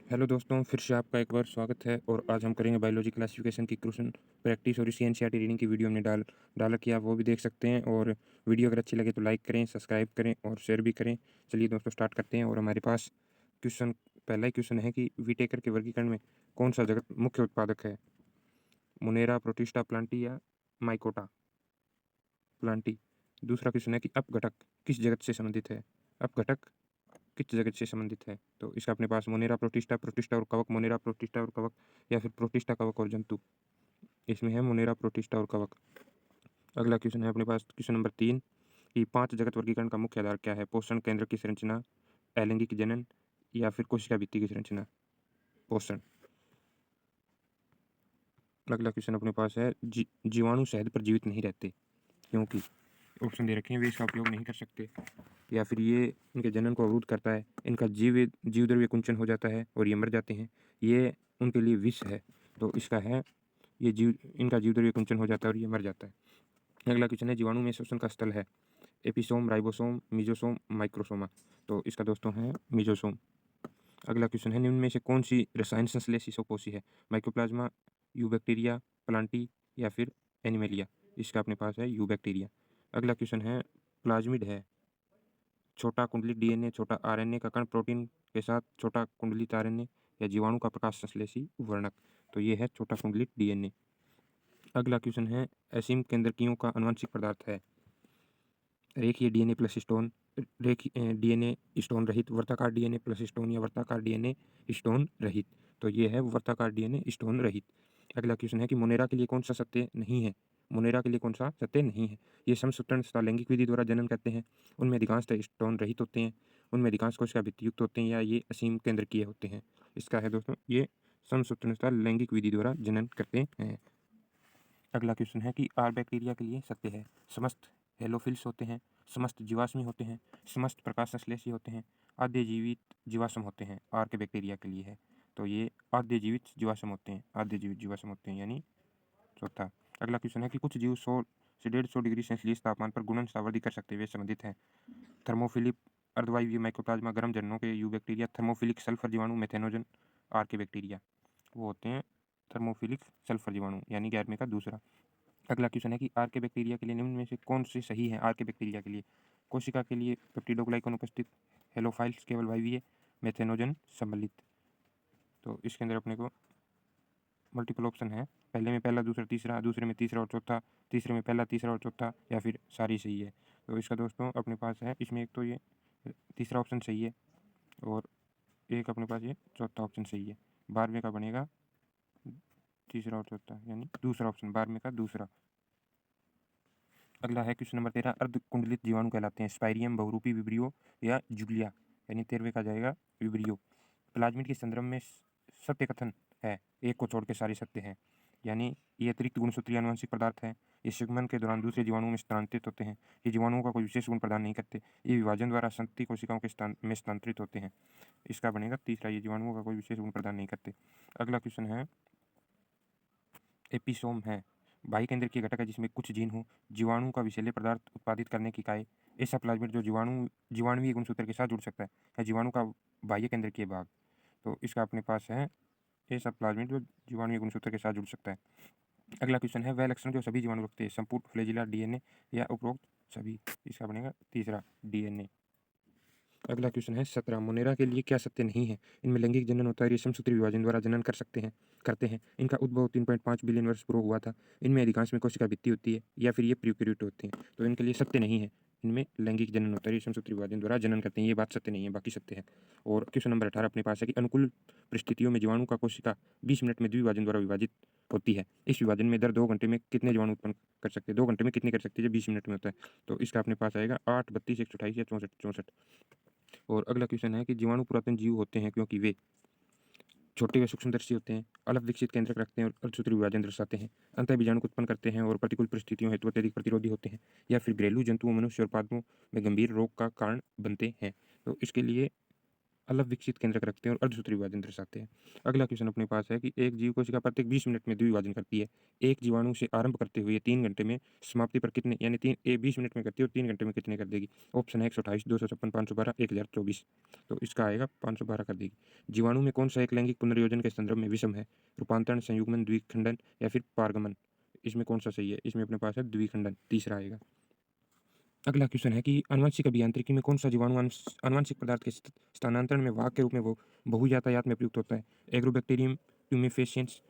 Hello दोस्तों, फिर से आपका एक बार स्वागत है और आज हम करेंगे बायोलॉजी क्लासिफिकेशन की क्वेश्चन प्रैक्टिस। और इसी एनसीईआरटी रीडिंग की वीडियो हमने डाल रखी है, आप वो भी देख सकते हैं। और वीडियो अगर अच्छी लगे तो लाइक करें, सब्सक्राइब करें और शेयर भी करें। चलिए दोस्तों स्टार्ट करते हैं। और हमारे पास क्वेश्चन पहला ही क्वेश्चन है कि विटेकर के वर्गीकरण में कौन सा जगत मुख्य उत्पादक है? मोनेरा, प्रोटिस्टा, प्लांटी या माइकोटा? प्लांटी। दूसरा क्वेश्चन है कि अपघटक किस जगत से संबंधित है? अपघटक किस जगत से संबंधित है? तो इसका अपने पास मोनेरा, प्रोटिस्टा, प्रोटिस्टा और कवक, मोनेरा, प्रोटिस्टा और कवक, या फिर प्रोटिस्टा, कवक और जंतु। इसमें है मोनेरा, प्रोटिस्टा और कवक। अगला क्वेश्चन है अपने पास क्वेश्चन नंबर 3 कि 5 जगत वर्गीकरण का मुख्य आधार क्या है? पोषण, केंद्र की संरचना, अलैंगिक जनन या फिर कोशिका भित्ति की संरचना? पोषण। अगला क्वेश्चन अपने पास है जीवाणु शहद पर जीवित नहीं रहते क्योंकि ऑप्शन दे रखे हैं, वे इसका उपयोग नहीं कर सकते, या फिर ये इनके जनन को अवरुद्ध करता है, इनका जीवद्रव्य कुंचन हो जाता है और ये मर जाते हैं, ये उनके लिए विष है। तो इसका है इनका जीवद्रव्य कुंचन हो जाता है और ये मर जाता है। अगला क्वेश्चन है जीवाणु में श्वसन का स्थल है एपिसोम, राइबोसोम, मिजोसोम, माइक्रोसोमा। तो इसका दोस्तों है मिजोसोम। अगला क्वेश्चन है निम्न में से कौन सी रसायन संश्लेषी कोशी है? माइकोप्लाज्मा, यूबैक्टीरिया, प्लांटी या फिर एनिमेलिया? इसका अपने पास है यूबैक्टीरिया। अगला क्वेश्चन है प्लाज्मिड है छोटा कुंडलित डीएनए, छोटा आरएनए का कण प्रोटीन के साथ छोटा कुंडलित आरएनए या जीवाणु का प्रकाश संश्लेषी वर्णक? तो ये है छोटा कुंडलित डीएनए। अगला क्वेश्चन है असीम केंद्रकीयों का आनुवंशिक पदार्थ है रेखीय DNA plus stone, DNA stone रहित, वर्ताकार डीएनए प्लस स्टोन या वर्ताकार डीएनए स्टोन रहित? तो ये है वर्ताकार डीएनए स्टोन रहित। अगला क्वेश्चन है कि मोनेरा के लिए कौन सा सत्य नहीं है? मोनेरा के लिए कौन सा सत्य नहीं है? ये समसूत्रण तथा लैंगिक विधि द्वारा जनन करते हैं, उनमें अधिकांशतः स्टोन रहित होते हैं, उनमें अधिकांश कोशिका भित्ति युक्त होते हैं, या ये असीम केंद्रकीय होते हैं? इसका है दोस्तों ये समसूत्रण तथा लैंगिक विधि द्वारा जनन करते हैं। अगला क्वेश्चन है कि आर बैक्टीरिया के लिए सत्य है समस्त हेलोफिल्स होते हैं, समस्त जीवाश्मी होते हैं, समस्त प्रकाश संश्लेषी होते हैं, आद्य जीवित जीवाश्म होते हैं? आर के बैक्टीरिया के लिए है तो ये आद्य जीवित जीवाश्म होते हैं, आद्य जीवित जीवाश्म होते हैं यानी चौथा। अगला क्वेश्चन है कि कुछ जीव 100 से 150 डिग्री सेल्सियस तापमान पर गुणन सावधि कर सकते हुए संबंधित हैं? थर्मोफिलिक, अर्धवायवीय माइकोप्लाज्मा, गर्म झरनों के यू बैक्टीरिया, थर्मोफिलिक सल्फर जीवाणु, मेथेनोजन। आर के बैक्टीरिया वो होते हैं थर्मोफिलिक सल्फर जीवाणु यानी 11वें का दूसरा। अगला क्वेश्चन है कि आर के बैक्टीरिया के लिए निम्न में से कौन से सही है? आर के बैक्टीरिया के लिए कोशिका के लिए पेप्टिडोग्लाइकन उपस्थित, हेलोफाइल्स केवल वायवीय, मेथेनोजन सम्मिलित। तो इसके अंदर अपने को मल्टीपल ऑप्शन है, पहले में पहला, दूसरा तीसरा, दूसरे में तीसरा और चौथा, तीसरे में पहला, तीसरा और चौथा, या फिर सारी सही है? तो इसका दोस्तों अपने पास है इसमें एक तो ये तीसरा ऑप्शन सही है और एक अपने पास ये चौथा ऑप्शन सही है। 12वें का बनेगा तीसरा और चौथा यानी दूसरा ऑप्शन 12वें का दूसरा। अगला है क्वेश्चन नंबर 13 अर्ध कुंडलित जीवाणु कहलाते हैं स्पाइरियम, बहुरूपी, विब्रियो या जुगलिया? यानी 13वें का जाएगा विब्रियो। प्लाज्मिड के संदर्भ में सत्य कथन है एक को छोड़ के सारे सत्य हैं, यानी ये अतिरिक्त गुणसूत्रीय आनुवंशिक पदार्थ है, ये सिग्मन के दौरान दूसरे जीवाणुओं में स्थानांतरित होते हैं, ये जीवाणुओं का कोई विशेष गुण प्रदान नहीं करते, ये विभाजन द्वारा संतति कोशिकाओं के में स्थानांतरित होते हैं? इसका बनेगा तीसरा, ये जीवाणुओं का कोई विशेष गुण प्रदान नहीं करते। अगला क्वेश्चन है एपिसोम है बाह्य केंद्र की घटक है जिसमें कुछ जीन हो, जीवाणु का विषैले पदार्थ उत्पादित करने की इकाई, ऐसा प्लाज्मिड जो जीवाणुवीय गुणसूत्र के साथ जुड़ सकता है, या जीवाणु का बाह्य केंद्र के भाग? तो इसका अपने पास है ऐसा प्लाज्मिड जो जीवाणुवीय गुणसूत्र के साथ जुड़ सकता है। अगला क्वेश्चन है वह लक्षण जो सभी जीवाणु रखते हैं संपूर्ण फ्लैजिला डीएनए या उपरोक्त सभी? इसका बनेगा तीसरा डीएनए। अगला क्वेश्चन है 17 मोनेरा के लिए क्या सत्य नहीं है? इनमें लैंगिक जनन होता है, रेशमसूत्री विभाजन द्वारा जनन करते हैं, इनका उद्भव 3.5 बिलियन वर्ष पूर्व हुआ था, इनमें अधिकांश में कोशिका भित्ति होती है, या फिर ये प्यूकैरियोट होते हैं? तो इनके लिए सत्य नहीं है, इनमें लैंगिक जनन होता है, रेशमसूत्री विभाजन द्वारा जनन करते हैं, ये बात सत्य नहीं है, बाकी सत्य है। और क्वेश्चन नंबर 18 अपने पास है कि अनुकूल परिस्थितियों में जीवाणु का कोशिका 20 मिनट में द्विभाजन द्वारा विभाजित होती है, इस विभाजन में दर 2 घंटे में कितने जीवाणु उत्पन्न कर सकते हैं? 2 घंटे में कितने कर सकते हैं जब 20 मिनट में होता है? तो इसका अपने पास आएगा 8, 32, 128 या 64। और अगला क्वेश्चन है कि जीवाणु पुरातन जीव होते हैं क्योंकि वे छोटे व सूक्ष्मदर्शी होते हैं, अल्प विकसित केंद्रक रखते हैं और अर्धसूत्री विभाजन दर्शाते हैं, अंतः बीजाणु को उत्पन्न करते हैं और प्रतिकूल परिस्थितियों हेतु अत्यधिक प्रतिरोधी होते हैं, या फिर घरेलू जंतुओं, मनुष्य और पादपों में गंभीर रोग का कारण बनते हैं? तो इसके लिए अलग विकसित केंद्रक रखते हैं और अर्धसूत्री विभाजन दर्शाते हैं। अगला क्वेश्चन अपने पास है कि एक जीव कोशिका प्रत्येक 20 मिनट में द्विभाजन करती है। एक जीवाणु से आरंभ करते हुए 3 घंटे में समाप्ति पर कितने, यानी 20 मिनट में करती है और 3 घंटे में कितने कर देगी? ऑप्शन है 128, 256, 512, 1024। तो इसका आएगा 512 कर देगी। जीवाणु में कौन सा एक लैंगिक पुनर्योजन के संदर्भ में विषम है? रूपांतरण, संयुग्मन, द्विखंडन या फिर पारगमन? इसमें कौन सा सही है? इसमें अपने पास है द्विखंडन, तीसरा आएगा। अगला क्वेश्चन है कि आनुवंशिक अभियांत्रिकी में कौन सा जीवाणु आनुवंशिक पदार्थ के स्थानांतरण में वाहक के रूप में वो बहुयातायात में प्रयुक्त होता है? एग्रोबैक्टीरियम ट्यूमेफेसियंस,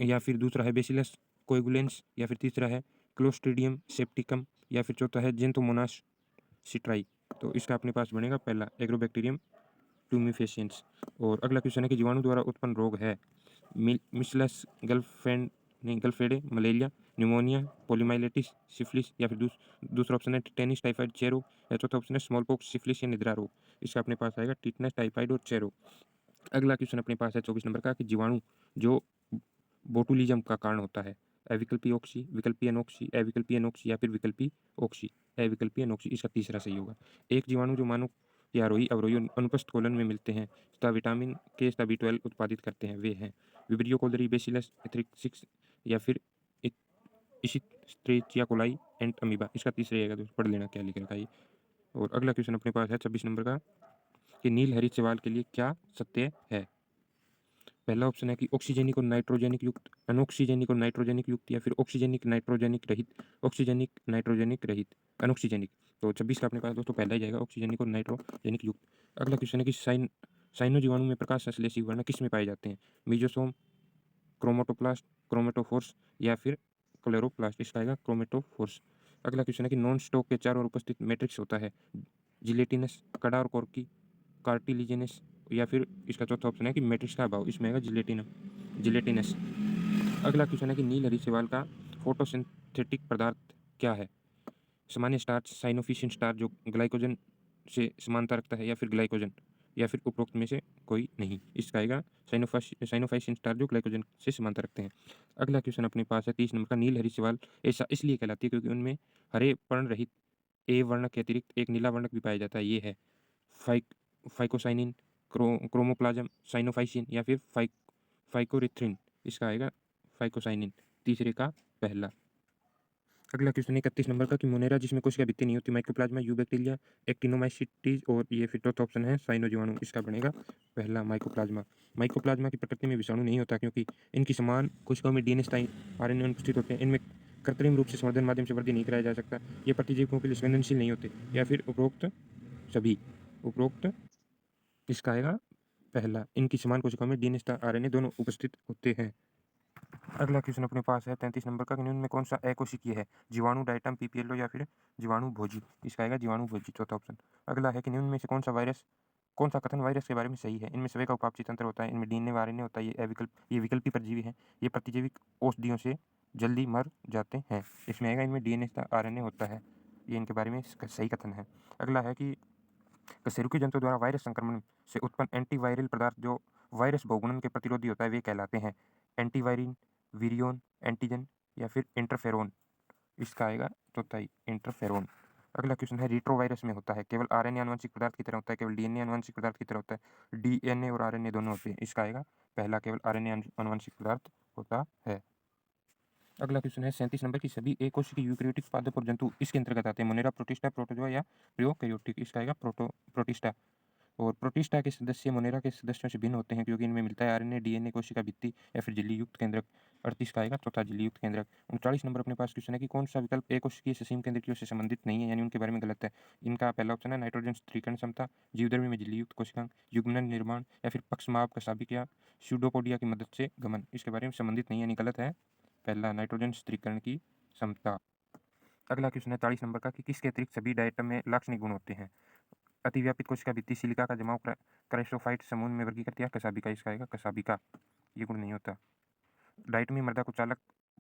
या फिर दूसरा है बेसिलस कोएगुलेंस, या फिर तीसरा है क्लोस्ट्रीडियम सेप्टिकम, या फिर चौथा है जेंथोमोनास सिट्राई। तो इसका अपने पास बनेगा पहला एग्रोबैक्टीरियम ट्यूमेफेसियंस। और अगला क्वेश्चन है कि जीवाणु द्वारा उत्पन्न रोग है मिसलस, गलफेडे, मलेरिया, न्यूमोनिया, पोलिमाइलेटिस, सिफिलिस, या फिर दूसरा ऑप्शन है टिटेनिस, टाइफाइड, चेरो, या चौथा ऑप्शन है स्मॉल पॉक्स, सिफिलिस या निद्रा रोग। इसका अपने पास आएगा टिटनेस, टाइफाइड और चेरो। अगला क्वेश्चन अपने पास है 24 नंबर का कि जीवाणु जो बोटुलिज्म का कारण होता है, अविकल्पी ऑक्सी, विकल्पी अनोक्सी, अविकल्पी अनोक्सी या फिर विकल्पी ऑक्सी, अविकल्पी अनोक्सी। इसका तीसरा सही होगा। एक जीवाणु जो मानव के आरोही अवरोही अनुपस्थ कोलन में मिलते हैं तथा विटामिन के तथा B12 उत्पादित करते हैं, वे हैं विब्रियो कोलरी, बेसिलस एथरिक्सिस, या फिर इशिस्ट्रेचिया कोलाई एंड अमीबा। इसका तीसरा रहेगा, तो पढ़ लेना क्या लिख रखा है ये। और अगला क्वेश्चन अपने पास है 26 नंबर का कि नील हरित शैवाल के लिए क्या सत्य है? पहला ऑप्शन है कि ऑक्सीजनिक और नाइट्रोजेनिक युक्त, अनऑक्सीजनिक और नाइट्रोजेनिक युक्त, या फिर ऑक्सीजनिक नाइट्रोजेनिक रहित, ऑक्सीजनिक नाइट्रोजेनिक रहित, अनऑक्सीजनिक। तो 26 का अपने पास दोस्तों पहला ही जाएगा, ऑक्सीजनिक और नाइट्रोजेनिक युक्त। अगला क्वेश्चन है कि साइनो जीवाणु में प्रकाश संश्लेषी वर्ण किस में पाए जाते हैं? मीजोसोम, क्रोमेटोप्लास्ट, क्रोमेटोफोर्स, या फिर क्लोरोप्लास्ट। इसका आएगा क्रोमेटोफोर्स। अगला क्वेश्चन है कि नॉन स्टॉक के चारों ओर उपस्थित मैट्रिक्स होता है जिलेटिनस, कड़ा और कॉर्की, कार्टिलिजेनस, या फिर इसका चौथा ऑप्शन है कि मैट्रिक्स का अभाव। इसमें आएगा जिलेटिनस। अगला क्वेश्चन है कि नील हरित शैवाल का फोटोसिंथेटिक पदार्थ क्या है? सामान्य स्टार्च, साइनोफिशियन स्टार्च जो ग्लाइकोजन से समानता रखता है, या फिर ग्लाइकोजन, या फिर उपरोक्त में से कोई नहीं। इसका आएगा साइनोफाइशियन स्टार्च जो ग्लाइकोजन से समानता रखते हैं। अगला क्वेश्चन अपने पास है 30 नंबर का, नील हरित शैवाल ऐसा इसलिए कहलाती है क्योंकि उनमें हरे पर्ण रहित ए वर्णक के अतिरिक्त एक नीला वर्णक भी पाया जाता है। ये है फाइकोसाइनिन, क्रोमोप्लाज्म, साइनोफाइसिन, या फिर फाइकोरिथ्रिन। इसका आएगा फाइकोसाइनिन, तीसरे का पहला। अगला क्वेश्चन 31 नंबर का कि मोनेरा जिसमें कोशिका भित्ति नहीं होती, माइकोप्लाज्मा, यूबैक्टीरिया, एक्टिनोमाइसीटीज, और ये फिर चौथा ऑप्शन है साइनो जीवाणु। इसका बनेगा पहला माइकोप्लाज्मा। माइकोप्लाज्मा की प्रकृति में विषाणु नहीं होता क्योंकि इनकी समान कोशिकाओं में डीएनए स्थायी आरएनए अनुपस्थित होते हैं। इनमें कृत्रिम रूप से संवर्धन माध्यम से वृद्धि नहीं कराया जा सकता। ये प्रतिजीवकों के लिए संवेदनशील नहीं होते, या फिर उपरोक्त इसका आएगा पहला। इनकी समान कोशिकाओं में डीएनए तथा आरएनए दोनों उपस्थित होते हैं। अगला क्वेश्चन अपने पास है 33 नंबर का कि निम्न में कौन सा अकोशिकीय है? जीवाणु, डायटम, पीपीएलओ, या फिर जीवाणु भोजी। इसका आएगा जीवाणु भोजी, चौथा ऑप्शन। अगला है कि निम्न में से कौन सा कथन वायरस के बारे में सही है? इनमें सभी का उपापचय तंत्र होता है, इनमें डीएनए व आरएनए होता है, ये विकल्पी परजीवी है, ये प्रतिजैविक औषधियों से जल्दी मर जाते हैं। इसमें आएगा इनमें डीएनए तथा आरएनए होता है, ये इनके बारे में सही कथन है। अगला है कि कशेरुकी जंतु द्वारा वायरस संक्रमण से उत्पन्न एंटीवायरल पदार्थ जो वायरस बहुगुणन के प्रतिरोधी होता है, वे कहलाते हैं एंटीवायरिन, विरियोन, एंटीजन, या फिर इंटरफेरोन। इसका आएगा चौथा ही, इंटरफेरोन। अगला क्वेश्चन है रिट्रोवायरस में होता है केवल आरएनए आनुवंशिक पदार्थ की तरह होता है, केवल डीएनए आनुवंशिक पदार्थ की तरह होता है, डीएनए और आरएनए दोनों होते हैं। इसका आएगा पहला, केवल आरएनए आनुवंशिक पदार्थ होता है। अगला क्वेश्चन है 37 नंबर की सभी एक कोशिकीय यूकेरियोटिक पादप और जंतु इसके अंतर्गत आते हैं, मोनेरा, प्रोटिस्टा, प्रोटोजोआ, या प्रोकैरियोटिक। इसका आएगा प्रोटिस्टा। और प्रोटिस्टा के सदस्य मोनेरा के सदस्यों से भिन्न होते हैं क्योंकि इनमें मिलता है आरएनए, डीएनए, कोशिका भित्ति, या फिर झिल्ली युक्त केंद्रक। 38 का आएगा चौथा, झिल्ली युक्त केंद्रक। 39 नंबर अपने पास क्वेश्चन है कि कौन सा विकल्प एक कोशिकीय ससीम केंद्रकियों से संबंधित नहीं है, यानी उनके बारे में गलत है। इनका पहला ऑप्शन है नाइट्रोजन स्थिरीकरण क्षमता, जीवधर्मी में झिल्ली युक्त कोशिकांग, युग्मन निर्माण, या फिर पक्षमाप कसाबिक या स्यूडोपोडिया की मदद से गमन। इसके बारे में संबंधित नहीं है, यानी गलत है पहला, नाइट्रोजन स्थिरीकरण की क्षमता। अगला क्वेश्चन है 40 नंबर का कि किसके अतिरिक्त सभी डायटम में लाक्षणिक गुण होते हैं? अतिव्यापित कोशिका भित्ति, सिलिका का जमाव क्राइसोफाइट समूह में वर्गीकृत, या कसाबिका। इसका आएगा कसाबिका, ये गुण नहीं होता। डाइट में मृदा कुचालक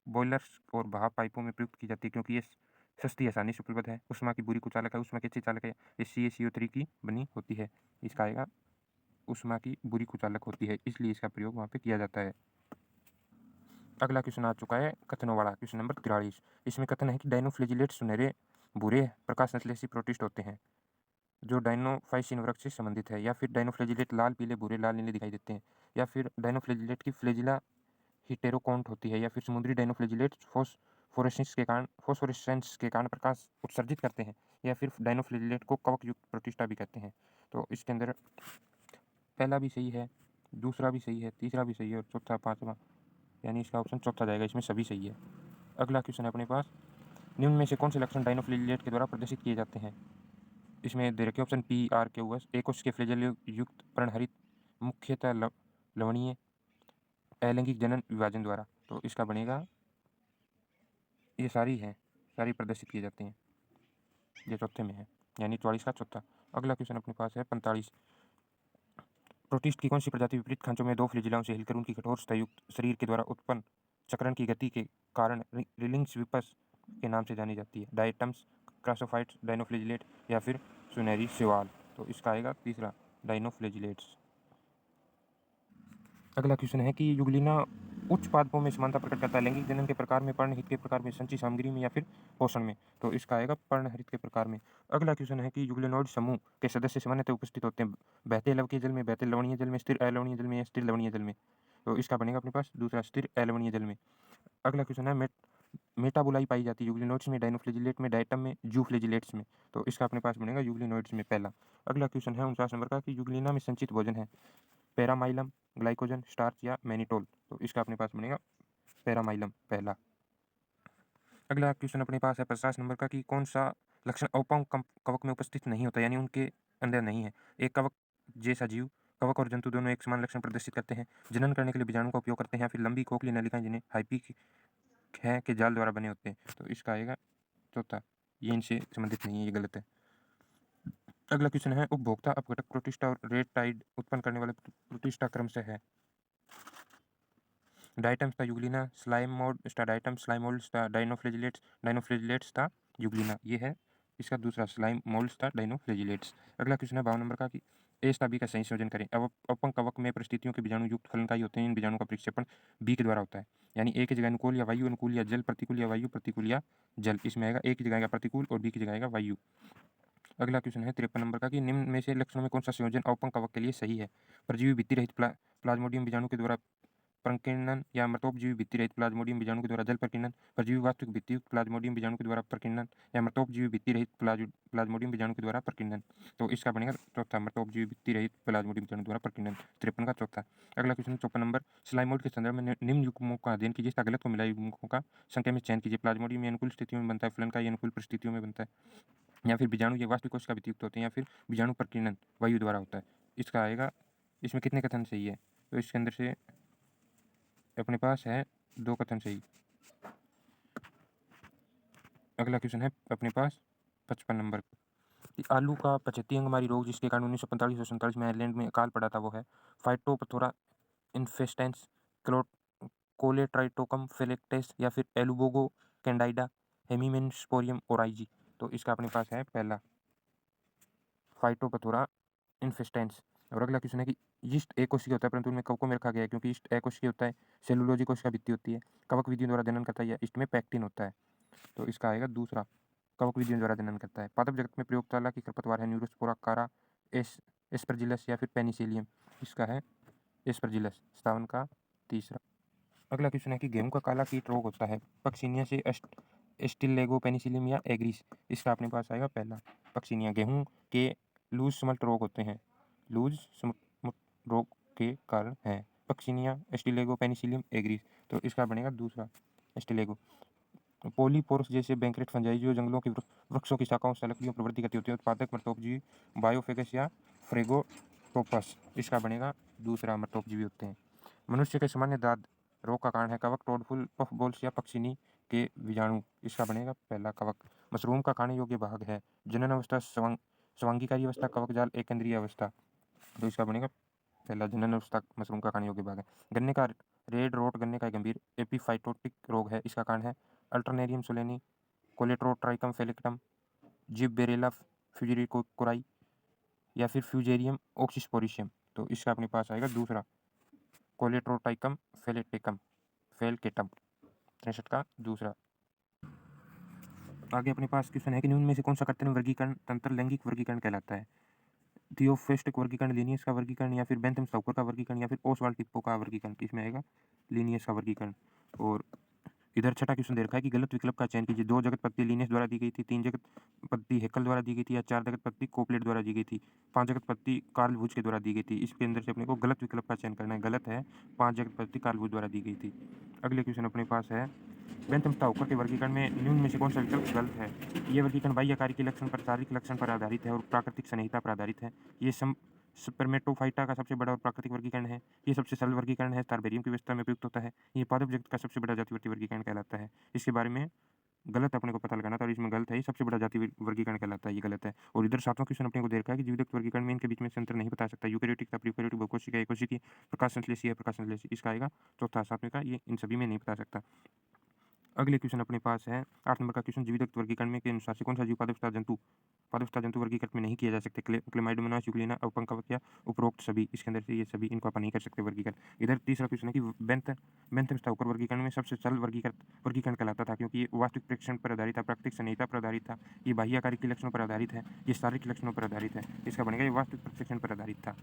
बॉयलर्स और भाप पाइपों में प्रयुक्त की जाती है क्योंकि ये सस्ती, आसानी से उपलब्ध है। उष्मा की बुरी कुचालक है, उष्मा की अच्छी चालक है, ये CaCO3 की बनी होती है। इसका आएगा उष्मा की बुरी कुचालक होती है, इसलिए इसका प्रयोग वहाँ पे किया जाता है। अगला क्वेश्चन आ चुका है कथनों वाला, क्वेश्चन नंबर 43। इसमें कथन है कि डाइनोफ्लेजिलेट सुनहरे भूरे प्रकाश संश्लेषी प्रोटिस्ट होते हैं। जो डाइनोफाइसिन वृक्ष से संबंधित है, या फिर डाइनोफ्लैजिलेट लाल, पीले, भूरे, लाल, नीले दिखाई देते हैं, या फिर डाइनोफ्लैजिलेट की फ्लैजिला हिटेरोकोन्ट होती है, या फिर समुद्री डाइनोफ्लैजिलेट फोस्फोरेसेंस के कारण प्रकाश उत्सर्जित करते हैं, या फिर डाइनोफ्लैजिलेट को कवक युक्त प्रोटिस्टा भी कहते हैं। तो इसके अंदर पहला भी सही है, दूसरा भी सही है, तीसरा भी सही है और चौथा पाँचवा, यानी इसका ऑप्शन चौथा जाएगा, इसमें सभी सही है। अगला क्वेश्चन है अपने पास, निम्न में से कौन से लक्षण डाइनोफ्लैजिलेट के द्वारा प्रदर्शित किए जाते हैं? इसमें दे रखे option P, R, Q, S. एक के फ्लैजेल युक्त पर्णहरित, मुख्यतः लवणीय, अलैंगिक जनन विभाजन द्वारा। तो इसका बनेगा, ये सारी हैं, सारी प्रदर्शित किए जाते हैं, ये चौथे में है, यानी 44 का चौथा। अगला क्वेश्चन अपने पास है 45, प्रोटिस्ट की कौन सी प्रजाति विपरीत खांचों में दो फ्लैजिलाओं से हिलकर उनकी कठोर सतहयुक्त शरीर के द्वारा उत्पन्न चक्रण की गति के कारण रिलिंग्स विपस के नाम से जानी जाती है? डायटम्स, क्रासोफाइट्स, डाइनोफ्लैजिलेट, या फिर सुनहरी शैवाल। तो इसका आएगा तीसरा, डाइनोफ्लैजिलेट्स। अगला क्वेश्चन है कि युगलिना उच्च पादपों में समानता प्रकट करता है, लैंगिक जनन के प्रकार में, पर्णहित के प्रकार में, संचयी सामग्री में, या फिर पोषण में। तो इसका आएगा पर्णहरित के प्रकार में। अगला क्वेश्चन है कि युगलिनोइड समूह के सदस्य सामान्यतः उपस्थित होते हैं बहते लवणीय जल में, बहते लवणीय जल में, स्थिर अलवणीय जल में, या स्थिर लवणीय जल में। तो इसका बनेगा अपने पास दूसरा, स्थिर अलवणीय जल में। अगला क्वेश्चन है मेटाबोलाई पाई जाती है यूग्लिनोइड्स में, डाइनोफ्लैजिलेट में, डाइटम में, जूफ्लैजिलेट्स में। तो इसका अपने पास बनेगा यूग्लिनोइड्स में पहला। अगला क्वेश्चन है 49 नंबर का कि यूग्लिना में संचित भोजन है पैरामाइलम, ग्लाइकोजन, स्टार्च या मैनिटोल। तो इसका अपने पास बनेगा पैरामाइलम पहला। अगला क्वेश्चन अपने पास है 50 नंबर का कि कौन सा लक्षण औपंग कवक में उपस्थित नहीं होता, यानी उनके अंदर नहीं है? एक कवक जैसा जीव, कवक और जंतु दोनों एक समान लक्षण प्रदर्शित करते हैं, जनन करने के लिए बीजाणु का उपयोग करते हैं, फिर लंबी खोखली नलिकाएं जिन्हें हाइपी है के जाल द्वारा बने होते हैं। तो इसका आएगा चौथा, ये इनसे संबंधित नहीं है, ये गलत है। अगला क्वेश्चन है उपभोक्ता अपघटक प्रोटिस्टा और रेड टाइड उत्पन्न करने वाले प्रोटिस्टा क्रमशः है? डाइटम्स था यूग्लिना, स्लाइमोड डाइटम, स्लाइमोल्ड्स था डाइनोफ्लैजिलेट्स, डाइनोफ्लैजिलेट्स था यूग्लिना, ये है इसका दूसरा, स्लाइमोल्ड्स था डाइनोफ्लैजिलेट्स। अगला क्वेश्चन है 52 नंबर का कि ए तथा बी का संयोजन करें। अब अपंग कवक में परिस्थितियों के बीजाणु युक्त फलनकाई होते हैं, इन बीजाणु का प्रक्षेपण बी के द्वारा होता है, यानी ए की जगह अनुकूल या वायु अनुकूल, या जल प्रतिकूल या वायु प्रतिकूल या जल। इसमें आएगा ए की जगह प्रतिकूल और बी की जगह वायु। अगला क्वेश्चन है 53 नंबर का कि निम्न में से लक्षणों में कौन सा संयोजन औपंग कवक के लिए सही है? परजीवी भित्ति रहित प्लाज्मोडियम बीजाणु के द्वारा प्रकीर्णन, या मृतोपजीवी भित्ति रहित प्लाज्मोडियम बीजाणु के द्वारा जल प्रकीर्णन, परजीवी वास्तविक भित्तियुक्त प्लाज्मोडियम बीजाणु के द्वारा प्रकीर्णन, या मृतोपजीवी भित्ति रहित प्लाज्मोडियम बीजाणु के द्वारा प्रकीर्णन। तो इसका बनेगा चौथा, मृतोपजीवी भित्ति रहित प्लाज्मोडियम बीजाणु द्वारा प्रकीर्णन, 53 का चौथा। अगला क्वेश्चन 54 नंबर, स्लाइमोइड के संदर्भ में निम्न युग्मों का अध्ययन कीजिए, गलत को मिला युग्मों का संख्या में चयन कीजिए। प्लाज्मोडियम में अनुकूल स्थितियों में बनता है, फलन का अनुकूल परिस्थितियों में बनता है, या फिर बीजाणु ये वास्तविक कोशिका भित्तियुक्त होते हैं, या फिर बीजाणु प्रकीर्णन वायु द्वारा होता है। इसका आएगा, इसमें कितने कथन सही है? तो इसके अंदर से अपने पास है 2 कथन सही। अगला क्वेश्चन है अपने पास 55 नंबर कि आलू का 75 अंगमारी रोग जिसके कारण 1945 और 47 में आयरलैंड में अकाल पड़ा था, वो है फाइटोपथोरा इन्फेस्टेंस, कोलेट्राइटोकम फेलेक्टेस, या फिर एलुबोगो कैंडाइडा, हेमिमेनस्पोरियम ओराइजी। तो इसका अपने पास है पहला, फाइटोपथोरा इन्फेस्टेंस। और अगला क्वेश्चन है कि यीस्ट एक कोशिकीय होता है, परंतु उनमें कवकों में रखा गया है, क्योंकि यीस्ट एक कोशिकीय होता है, सेलुलोजी कोशिका भित्ति होती है, कवक विधियों द्वारा जनन करता है, या यीस्ट में पैक्टिन होता है। तो इसका आएगा दूसरा, कवक विधियों द्वारा जनन करता है। पादप जगत में प्रयोगशाला की खरपतवार है न्यूरोस्पोरा कारा, एस्परजिलस, या फिर पेनिसिलियम। इसका है एस्परजिलस, 57 का तीसरा। अगला क्वेश्चन है कि गेहूं का काला कीट रोग होता है पक्सिनिया से एस्टिलेगो पेनिसिलियम या एग्रीस। इसका अपने पास आएगा पहला, पक्सिनिया। गेहूं के लूज स्मल्ट रोग होते हैं, लूज स्मल्ट रोग के कारण है पक्सिनिया, एस्टिलेगो पेनिसिलियम, एग्रीस। तो इसका बनेगा दूसरा, एस्टिलेगो। पोलीपोरस जैसे बैंकरेट फंजाई जो जंगलों के वृक्षों की शाखाओं से लकड़ियों पर वृद्धि करती होती है, उत्पादक मृतोपजीवी बायोफेगस या फ्रेगोटोपस। इसका बनेगा दूसरा, मृतोपजीवी होते हैं। मनुष्य के सामान्य दाद रोग का कारण है कवक, टोडफुल, पफ बोल्स, या पक्षिनी के बीजाणु। इसका बनेगा पहला, कवक। मशरूम का खाने योग्य भाग है जनन अवस्था, स्वांगीकारी अवस्था, कवक जाल, एकेंद्रीय अवस्था। तो इसका बनेगा पहला, जनन अवस्था मशरूम का खाने योग्य भाग है। गन्ने का रेड रोट गन्ने का गंभीर एपीफाइटोटिक रोग है, इसका कारण है अल्टरनेरियम सोलेनी, कोलेट्रोट्राइकम फेलिक्टम, जिबेरेला फ्यूजिरिकोराई, या फिर फ्यूजेरियम ऑक्सीस्पोरिशियम। तो इसका अपने पास आएगा दूसरा, कोलेट्रोटाइकम फेलेटिकम फेलकेटम, 63 का दूसरा। आगे अपने पास क्वेश्चन है कि निम्न में से कौन सा कृत्रिम वर्गीकरण तंत्र लैंगिक वर्गीकरण कहलाता है? थियोफिस्ट वर्गीकरण, लिनियस का वर्गीकरण, या फिर बेंथम स्टोकर का वर्गीकरण, या फिर ओसवाल्ड टिप्पो का वर्गीकरण। इसमें आएगा लिनियस का वर्गीकरण। और इधर छठा क्वेश्चन दे रखा है कि गलत विकल्प का चयन कीजिए। 2 जगत पद्धति लिनियस द्वारा दी गई थी, 3 जगत पद्धति हेक्कल द्वारा दी गई थी, या 4 जगत पद्धति कोपलेट द्वारा दी गई थी, 5 जगत पद्धति कार्ल वुज के द्वारा दी गई थी। इसके अंदर से अपने को गलत विकल्प का चयन करना है। गलत है, 5 जगत पद्धति कार्ल वुज द्वारा दी गई थी। अगले क्वेश्चन अपने पास है, बेंथम स्टोकर के वर्गीकरण में निम्न में से कौन सा विकल्प गलत है? ये वर्गीकरण बाह्य कार्य के लक्षण पर, शारीरिक लक्षण पर आधारित है और प्राकृतिक संहिता पर आधारित है। ये स्पर्मेटोफाइटा का सबसे बड़ा और प्राकृतिक वर्गीकरण है। ये सबसे सरल वर्गीकरण है, स्टारबेरियम की व्यवस्था में उपयुक्त होता है। ये पादप जगत का सबसे बड़ा जातिवर्ती वर्गीकरण कहलाता है। इसके बारे में गलत अपने को पता लगाना था और इसमें गलत है, ये सबसे बड़ा जाति वर्गीकरण कहलाता है, ये गलत है। और इधर 7वां क्वेश्चन अपने को दे रखा है कि जीवदत्त वर्गीकरण में इनके बीच में से अंतर नहीं बता सकता। यूकेरियोटिक था, प्रोकैरियोटिक, बहुकोशिकीय, एकोशिकीय, प्रकाश संश्लेषी है, प्रकाश संश्लेषी। इसका आएगा चौथा, 7वें का, ये इन सभी में नहीं बता सकता। अगले क्वेश्चन अपने पास है 8 नंबर का क्वेश्चन, जीवदत्त वर्गीकरण में के अनुसार से कौन सा जीव पादपस्था जंतु वर्गीकृत में नहीं किया जा सकते? क्लेमाइडोमोनास, यूग्लिना, अपंकवक या उपरोक्त सभी। इसके अंदर से ये सभी इनको अपन नहीं कर सकते वर्गीकरण। इधर तीसरा क्वेश्चन है कि बेंथम स्टोकर वर्गीकरण में सबसे सरल वर्गीकरण कहलाता था, क्योंकि ये वास्तविक प्रेक्षण पर आधारित था, प्राकृतिक संहिता पर आधारित था, ये बाह्य कार्य के लक्षणों पर आधारित है, ये शारीरिक लक्षणों पर आधारित है। इसका बनेगा ये वास्तविक प्रेक्षण पर आधारित था।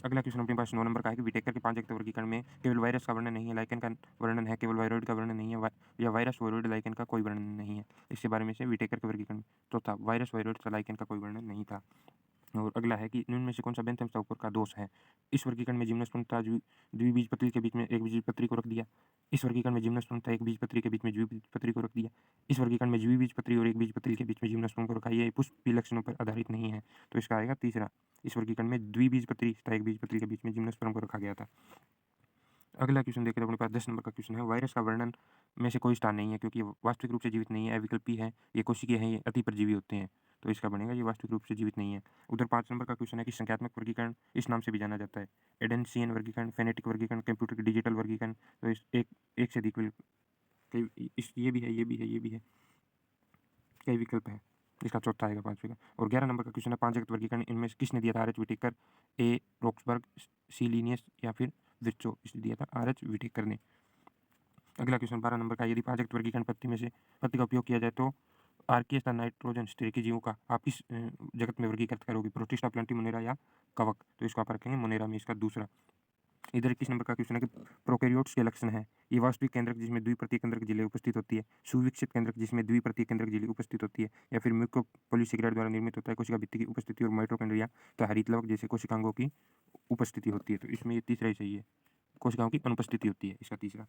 अगला क्वेश्चन अपने पास 9 नंबर का है कि विटेकर के 5 जगत वर्गीकरण में केवल वायरस का वर्णन नहीं है, लाइकेन का वर्णन है, केवल वायरोइड का वर्णन नहीं है, या वायरस, वायरोइड, लाइकेन का कोई वर्णन नहीं है। इसके बारे में से विटेकर के वर्गीकरण में चौथा, वायरस, वायरोइड, लाइकेन का कोई वर्णन नहीं था। और अगला है कि निम्न में से कौन सा बेंथम स्टोकर का दोष है? इस वर्गीकरण में जिम्नोस्पर्म द्विबीजपत्री के बीच में एक बीजपत्री को रख दिया। इस वर्गीकरण में जिम्नोस्पर्म एक बीजपत्री के बीच में द्विबीजपत्री को रख दिया। इस वर्गीकरण में द्विबीजपत्री और एक बीजपत्री के बीच में जिम्नोस्पर्म को रखा। ये पुष्पीय लक्षणों पर आधारित नहीं है, तो इसका आएगा तीसरा। इस वर्गीकरण में द्विबीजपत्री तथा एक बीजपत्री के बीच में जिम्नोस्पर्म को रखा गया था। अगला क्वेश्चन देखिए, अपने पास 10 नंबर का क्वेश्चन है, वायरस का वर्णन में से कोई स्थान नहीं है, क्योंकि ये वास्तविक रूप से जीवित नहीं है, अविकल्पी है, ये कोशिकीय हैं, ये अति परजीवी होते हैं, तो इसका बनेगा ये वास्तविक रूप से जीवित नहीं है। उधर 5 नंबर का क्वेश्चन है कि संख्यात्मक वर्गीकरण इस नाम से भी जाना जाता है, एडेंसियन वर्गीकरण, फेनेटिक वर्गीकरण, कंप्यूटर के डिजिटल वर्गीकरण। तो इस एक से अधिक ये भी है, ये भी है, ये भी है, कई विकल्प है। इसका चौथा आएगा 5वें का। और 11 नंबर का क्वेश्चन है, 5 जगत वर्गीकरण इनमें से किसने दिया था? आर एच विटेकर, ए रोक्सबर्ग, सी लीनियस, या फिर विर्चो। इसने दिया था आर एच विटेकर ने। अगला क्वेश्चन 12 नंबर का, यदि 5 जगत वर्गीकरण पत्ती का उपयोग किया जाए तो आर्कियस तथा नाइट्रोजन स्टेरिकी जीवों का आप किस जगत में वर्गीकृत करोगे? प्रोटिस्टा, प्लांटी, मोनेरा या कवक। तो इसको आप रखेंगे मोनेरा में, इसका दूसरा। इधर 21 नंबर का क्वेश्चन है कि प्रोकैरियोट्स के लक्षण है, ये वास्तविक केंद्रक जिसमें द्विप्रतीय केंद्रक झिल्ली उपस्थित होती है, सुविकसित केंद्रक जिसमें द्विप्रतीय केंद्रक झिल्ली उपस्थित होती है, या फिर म्यूकोपॉलीसेकेराइड द्वारा निर्मित होता है, कोशिका भित्ति की उपस्थिति और माइटोकॉन्ड्रिया का हरितलवक जैसे कोशिकांगों की उपस्थिति होती है। तो इसमें ये तीसरा ही सही है, कोशिकाओं की अनुपस्थिति होती है, इसका तीसरा।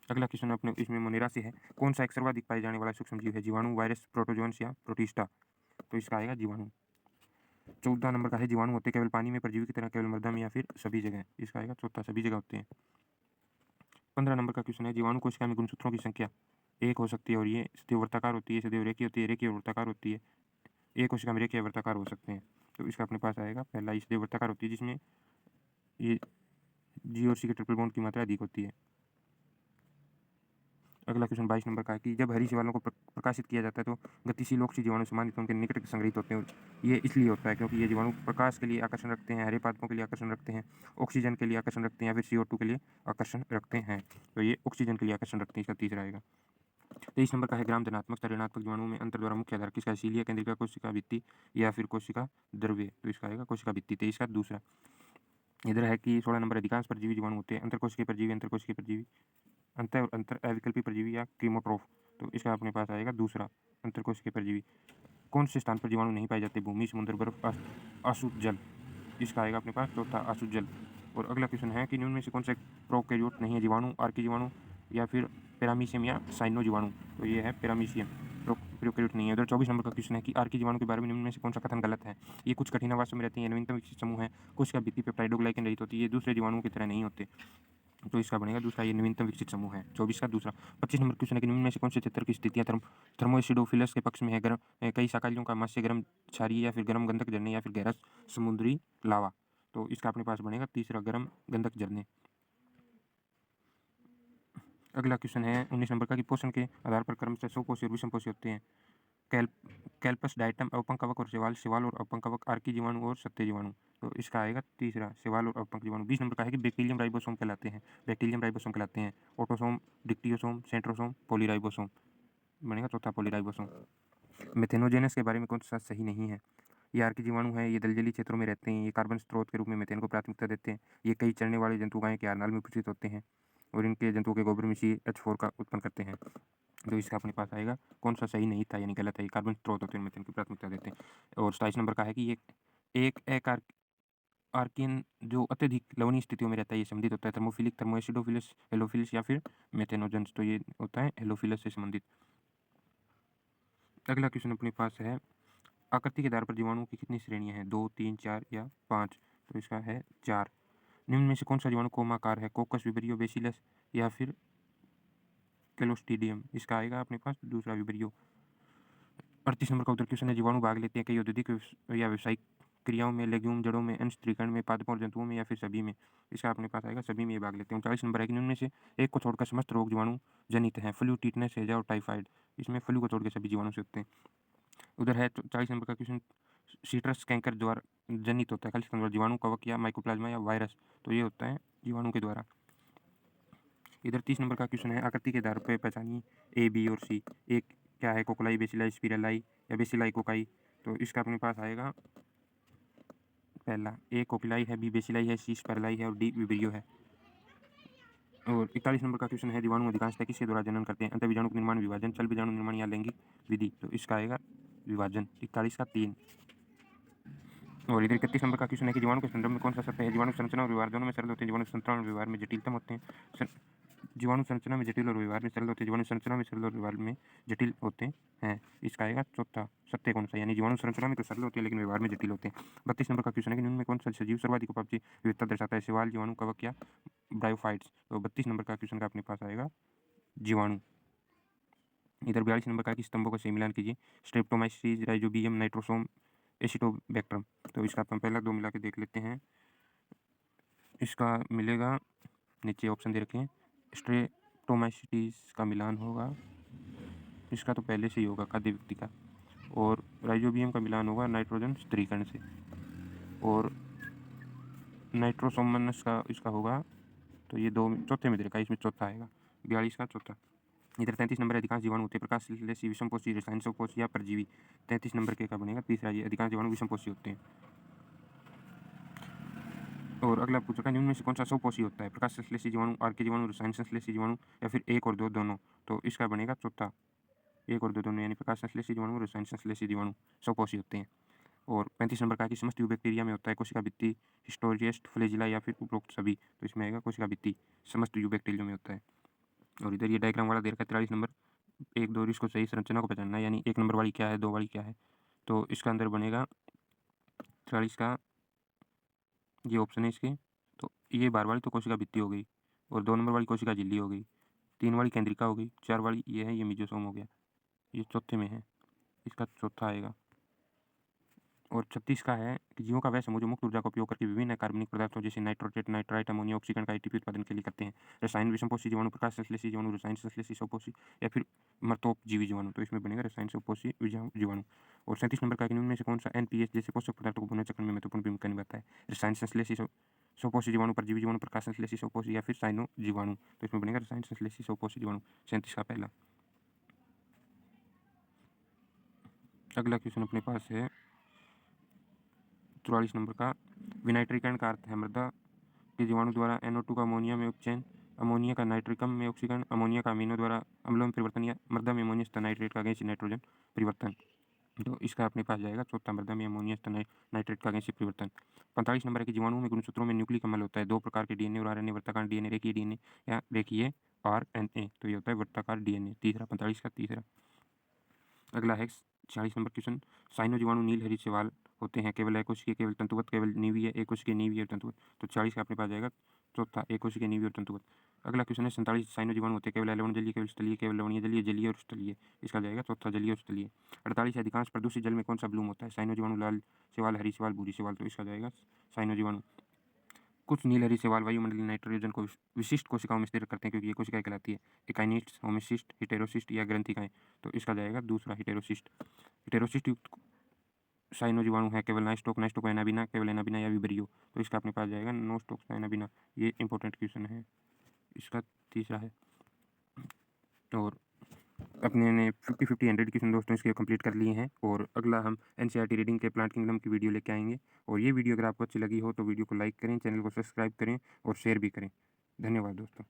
अगला क्वेश्चन अपने इसमें मोनेरा से है, कौन सा एक सर्वाधिक पाए जाने वाला सूक्ष्म जीव है? जीवाणु, वायरस, प्रोटोजोन्स या प्रोटिस्टा। तो इसका आएगा जीवाणु। 14 नंबर का है, जीवाणु होते केवल पानी में परजीवी की तरह, केवल मृदा में, या फिर सभी जगह। इसका आएगा चौथा, सभी जगह होते हैं। 15 नंबर का क्वेश्चन है, जीवाणु कोशिका में गुणसूत्रों की संख्या एक हो सकती है और ये सदैव वर्ताकार होती है, सदैव रेखीय होती है, रेखीय और वर्ताकार होती है। एक कोशिका में रेखीय वर्ताकार हो सकते हैं, तो इसका अपने पास आएगा पहला, ये सदैव वर्ताकार होती है, जिसमें ये जी और सी के ट्रिपल बॉन्ड की मात्रा अधिक होती है। अगला क्वेश्चन 22 नंबर का है कि जब हरी शैवालों को प्रकाशित किया जाता है तो गतिशील ऑक्सी जीवाणु सामान्यतः उनके निकट संग्रहित होते हैं, और ये इसलिए होता है क्योंकि ये जीवाणु प्रकाश के लिए आकर्षण रखते हैं, हरे पादपों के लिए आकर्षण रखते हैं, ऑक्सीजन के लिए आकर्षण रखते हैं, या फिर CO2 के लिए आकर्षण रखते हैं। तो ये ऑक्सीजन के लिए आकर्षण रखते हैं, इसका तीसरा आएगा। 23 नंबर का है, ग्राम धनात्मक ऋणात्मक जीवाणुओं में अंतर द्वारा मुख्य आधार किसका? सीलिया, केंद्रिका, कोशिका भित्ति, या फिर कोशिका द्रव्य। तो इसका आएगा कोशिका भित्ति, 23 का दूसरा। इधर है कि 16 नंबर, अधिकांश परजीवी जीवाणु होते हैं अंतरकोशिकीय परजीवी, अंतरकोशिकीय परजीवी, अंतर अविकल्पी परजीवी या क्रीमोट्रोफ। तो इसका अपने पास आएगा दूसरा, अंतरकोशिकीय परजीवी। कौन से स्थान पर जीवाणु नहीं पाए जाते? भूमि, समुद्र, बर्फ, अशुद्ध जल। इसका आएगा अपने पास चौथा, अशुद्ध जल। और अगला क्वेश्चन है कि निम्न में से कौन सा प्रोकैरियोट नहीं है? जीवाणु, आर्की जीवाणु, या फिर पैरामीशियम या साइनो जीवाणु। तो ये है पैरामीशियम, प्रोकैरियोट नहीं है। उधर 24 नंबर का क्वेश्चन है कि आर्की जीवाणु के बारे में निम्न में से कौन सा कथन गलत है? ये कुछ कठिन आवास में रहती है, नवीनतम विकसित समूह है, कोशिका भित्ति पेप्टाइडोग्लाइकन रहित होती है, ये दूसरे जीवाणुओं की तरह नहीं होते। तो इसका बनेगा दूसरा, ये नवीनतम विकसित समूह है, 24 का दूसरा। 25 नंबर क्वेश्चन है कि निम्न में से कौन से क्षेत्र की स्थितियां थर्मोएसिडोफिलस के पक्ष में है? गर्म कई शाकाहारियों का मत्स्य गर्म क्षारीय, या फिर गर्म गंधक झरने, या फिर गहरा समुद्री लावा। तो इसका अपने पास बनेगा तीसरा, गर्म गंधक झरने। अगला क्वेश्चन है 19 नंबर का कि पोषण के आधार पर क्रमशः स्वपोषी और विषमपोषी होते हैं। कैल्पस, डाइटम, अपंकवक और शैवाल, शैवाल और अपंकवक, आर्की जीवाणु और सत्य जीवाणु। तो इसका आएगा तीसरा शैवाल और अपंख जीवाणु। 20 नंबर का है कि बैक्टीरियम राइबोसोम कहलाते हैं। बैक्टीरियम राइबोसोम कहलाते हैं ऑटोसोम, डिक्टियोसोम, सेंट्रोसोम, पॉलीराइबोसोम बनेगा चौथा पॉलीराइबोसोम। मेथेनोजेनस के बारे में कौन सा सही नहीं है? ये आर्की जीवाणु हैं, ये दलदली क्षेत्रों में रहते हैं, ये कार्बन स्रोत के रूप में मीथेन को प्राथमिकता देते हैं, ये कई चरने वाले जंतुगाएं के आरनाल में उपस्थित होते हैं और इनके जंतुओं के गोबर में CH4 का उत्पन्न करते हैं। तो इसका अपने पास आएगा कौन सा सही नहीं था यानी गलत है, कार्बन स्रोत होते हैं, मीथेन की प्राथमिकता देते हैं। और 27 नंबर का है कि ये एक आर्कियन जो अत्यधिक लवणीय स्थितियों में रहता है, ये संबंधित होता है थर्मोफिलिक, थर्मोएसिडोफिलस, हेलोफिलस या फिर मेथेनोजेंस। तो ये होता है हेलोफिलस से संबंधित। अगला क्वेश्चन अपने पास है आकृति के आधार पर जीवाणुओं की कितनी श्रेणियां हैं? 2, 3, 4 या 5? तो इसका है 4। निम्न में से कौन सा जीवाणु कोमाकार है? कोकस, विब्रियो, बेसिलस या फिर क्लोस्ट्रीडियम? इसका आएगा अपने पास दूसरा विब्रियो। 38 नंबर का उत्तर क्वेश्चन है जीवाणु भाग लेते हैं कई औद्योगिक या व्यावसायिक क्रियाओं में, लेग्यूम, जड़ों में, अंश त्रिकण में, पादपों और जंतुओं में या फिर सभी में? इसका अपने पास आएगा सभी में ये भाग लेते हैं। 39 नंबर है कि निम्न में से एक को छोड़कर समस्त रोग जीवाणु जनित हैं। फ्लू, टीटनेस, हैजा और टाइफाइड। इसमें फ्लू को छोड़ के सभी जीवाणु से होते हैं। उधर है 40 नंबर का क्वेश्चन सीट्रस कैंकर द्वारा जनित होता है, खाली द्वारा जीवाणु, कवक या माइकोप्लाज्मा या वायरस। तो ये होता है जीवाणु के द्वारा। इधर 30 नंबर का क्वेश्चन है आकृति के आधार पर पहचानिए A, B और C। एक क्या है? कोकलाई, बेसिलाई, स्पिरेलाई या बेसिलाई कोकाई? तो इसका अपने पास आएगा पहला A कोकलाई है, B बेसिलाई है, C स्पिरेलाई है और D विब्रियो है। और 41 नंबर का क्वेश्चन है जीवाणु अधिकांशतः किसके द्वारा जनन करते हैं? अंतःबीजाणु का निर्माण, विभाजन, चल बीजाणु निर्माण या लैंगिक विधि? तो इसका आएगा विभाजन। 41 का 3। और इधर 31 नंबर का क्वेश्चन है कि जीवाणु के संदर्भ में कौन सा सत्य है? जीवाणु संरचना और व्यवहार दोनों में सरल होते हैं, जीवाणु संरचना और व्यवहार में जटिलतम होते हैं। जीवाणु संरचना में जटिल और व्यवहार में सरल होते हैं, जीवाणु संरचना में सरल और व्यवहार में जटिल होते हैं। इसका आएगा चौथा सत्य कौन सा? यानी जीवाणु संरचना में तो सरल होते हैं लेकिन व्यवहार में जटिल होते हैं। 32 नंबर का क्वेश्चन है कि निम्न में कौन सा सजीव सर्वाधिक उपापचय विविधता दर्शाता है? शैवाल, जीवाणु, कवक या ब्रायोफाइट्स? तो 32 नंबर का क्वेश्चन का अपने पास आएगा जीवाणु। इधर 42 नंबर का कि स्तंभों का सही मिलान कीजिए। स्ट्रेप्टोमाइसीज, राइजोबियम, नाइट्रोसोम, एसिटोबैक्टरम। तो इसका अपन पहला दो मिला के देख लेते हैं। इसका मिलेगा नीचे ऑप्शन दे रखे हैं, स्ट्रेप्टोमाइसीज का मिलान होगा, इसका तो पहले से ही होगा खाद्य व्यक्ति का, और राइजोबियम का मिलान होगा नाइट्रोजन स्त्रीकण से, और नाइट्रोसोमनस का इसका होगा, तो ये दो चौथे में दे रखा है, इसमें चौथा आएगा 42 का चौथा। इधर 33 नंबर अधिकांश जीवाणु होते हैं प्रकाश संश्लेषी, विषमपोषी, रसायन स्वपोषी या परजीवी? 33 नंबर के का बनेगा तीसरा, ये अधिकांश जीवाणु विषमपोषी होते हैं। और अगला पूछ रखा है निम्न में से कौन सा स्वपोषी होता है? प्रकाश संश्लेषी जीवाणु, आर्के जीवाणु, रसायन संश्लेषी जीवाणु या फिर एक और दो दोनों? तो इसका बनेगा चौथा, एक और दो दोनों, यानी प्रकाश संश्लेषी जीवाणु, रसायन संश्लेषी जीवाणु स्वपोषी होते हैं। और 35 नंबर का कि समस्त यू बैक्टीरिया में होता है कोशिका भित्ति, हिस्टोरियस्ट, फ्लैजिला या फिर उपरोक्त सभी? तो इसमें आएगा कोशिका भित्ति, समस्त यू बैक्टीरिया में होता है। और इधर ये डायग्राम वाला दे रखा है 43 नंबर, 1, 2 इसको सही संरचना को पहचानना है, यानी 1 नंबर वाली क्या है, 2 वाली क्या है? तो इसका अंदर बनेगा 43 का ये ऑप्शन है इसके, तो ये बार वाली तो कोशिका भित्ति हो गई, और 2 नंबर वाली कोशिका झिल्ली हो गई, 3 वाली केंद्रिका हो गई, 4 वाली ये है, ये मिजोसोम हो गया, ये चौथे में है, इसका चौथा आएगा। और 36 का है कि जीवों का वह समूह जो मुक्त ऊर्जा का उपयोग करके विभिन्न कार्बनिक पदार्थों जैसे नाइट्रोजेट, नाइट्राइट, अमोनिया, ऑक्सीजन का एटीपी उत्पादन के लिए करते हैं। रसायन विषमपोषी जीवाणु, प्रकाश संश्लेषी जीवाणु, रसायन संश्लेषी स्वपोषी या फिर मर्तोपजीवी जीवाणु? तो इसमें बनेगा रसायन स्वपोषी जीवाणु। और 37 नंबर का निम्न में से कौन सा NPH जैसे पोषक पदार्थों को पुनः चक्र में महत्वपूर्ण भूमिका निभाता है? रसायन संश्लेषी स्वपोषी जीवाणु, परजीवी जीवाणु, प्रकाश संश्लेषी स्वपोषी या फिर साइनो जीवाणु? तो इसमें बनेगा रसायन संश्लेषी स्वपोषी जीवाणु। 37 का पहला। अगला क्वेश्चन अपने पास है 44 नंबर का, विनाइट्रीकरण का अर्थ है मृदा के जीवाणु द्वारा NO2 का अमोनिया में उपचयन, अमोनिया का नाइट्रिकम में ऑक्सीकरण, अमोनिया का अमीनो द्वारा अम्लों में परिवर्तन या मृदा में अमोनियम स्तर नाइट्रेट का गैसीय नाइट्रोजन परिवर्तन? तो इसका अपने पास जाएगा चौथा, मृदा में अमोनियम स्तर नाइट्रेट का गैसीय परिवर्तन। 45 नंबर है कि जीवाणुओं में गुणसूत्रों में न्यूक्लिक अम्ल होता है, 2 प्रकार के DNA और RNA, वर्ताकार DNA, रेखीय DNA या रेखीय RNA? तो ये होता है वर्ताकार DNA, तीसरा, 45 का तीसरा। अगला है 46 नंबर क्वेश्चन, साइनो जीवाणु नील हरी शैवाल होते हैं, केवल एकोशिकीय, केवल तंतुवत, केवल नीवीय, एकोशिकीय, नीवीय और तंतुवत? तो 40 का अपने पास जाएगा चौथा, एकोशिकीय, नीवीय और तंतुवत। अगला क्वेश्चन है 47 साइनो जीवाणु होते हैं, केवल लवण जलीय, केवल स्थलीय, केवल लवणीय जलीय, जलीय और स्थलीय? इसका जाएगा चौथा, जलीय और स्थलीय। 48 अधिकांश प्रदूषित जल में कौन सा ब्लूम होता है? साइनो जीवाणु, लाल शैवाल, हरी शैवाल, भूरी शैवाल? तो इसका जाएगा साइनो जीवाणु। कुछ नील हरी शैवाल वायुमंडलीय नाइट्रोजन को विशिष्ट कोशिकाओं में स्थिर करते हैं क्योंकि ये कोशिकाएं कहलाती है एकाइनिट्स, होमोसिस्ट, हिटेरोसिस्ट या ग्रंथिकाएं? तो इसका जाएगा दूसरा, हिटेरोसिस्ट। हिटेरोसिस्ट युक्त साइनो जीवाणु है केवल नाइस्टोक एनाबिना केवल एनाबिना या विब्रियो, तो इसका अपने पास जाएगा नोस्टोक एनाबिना। ये इंपॉर्टेंट क्वेश्चन है। इसका तीसरा है, और अपने ने 50-50 100 क्वेश्चन दोस्तों इसके कंप्लीट कर लिए हैं। और अगला हम एनसीईआरटी रीडिंग के प्लांट किंगडम की वीडियो लेके आएंगे। और ये वीडियो अगर आपको अच्छी लगी हो तो वीडियो को लाइक करें, चैनल को सब्सक्राइब करें और शेयर भी करें। धन्यवाद दोस्तों।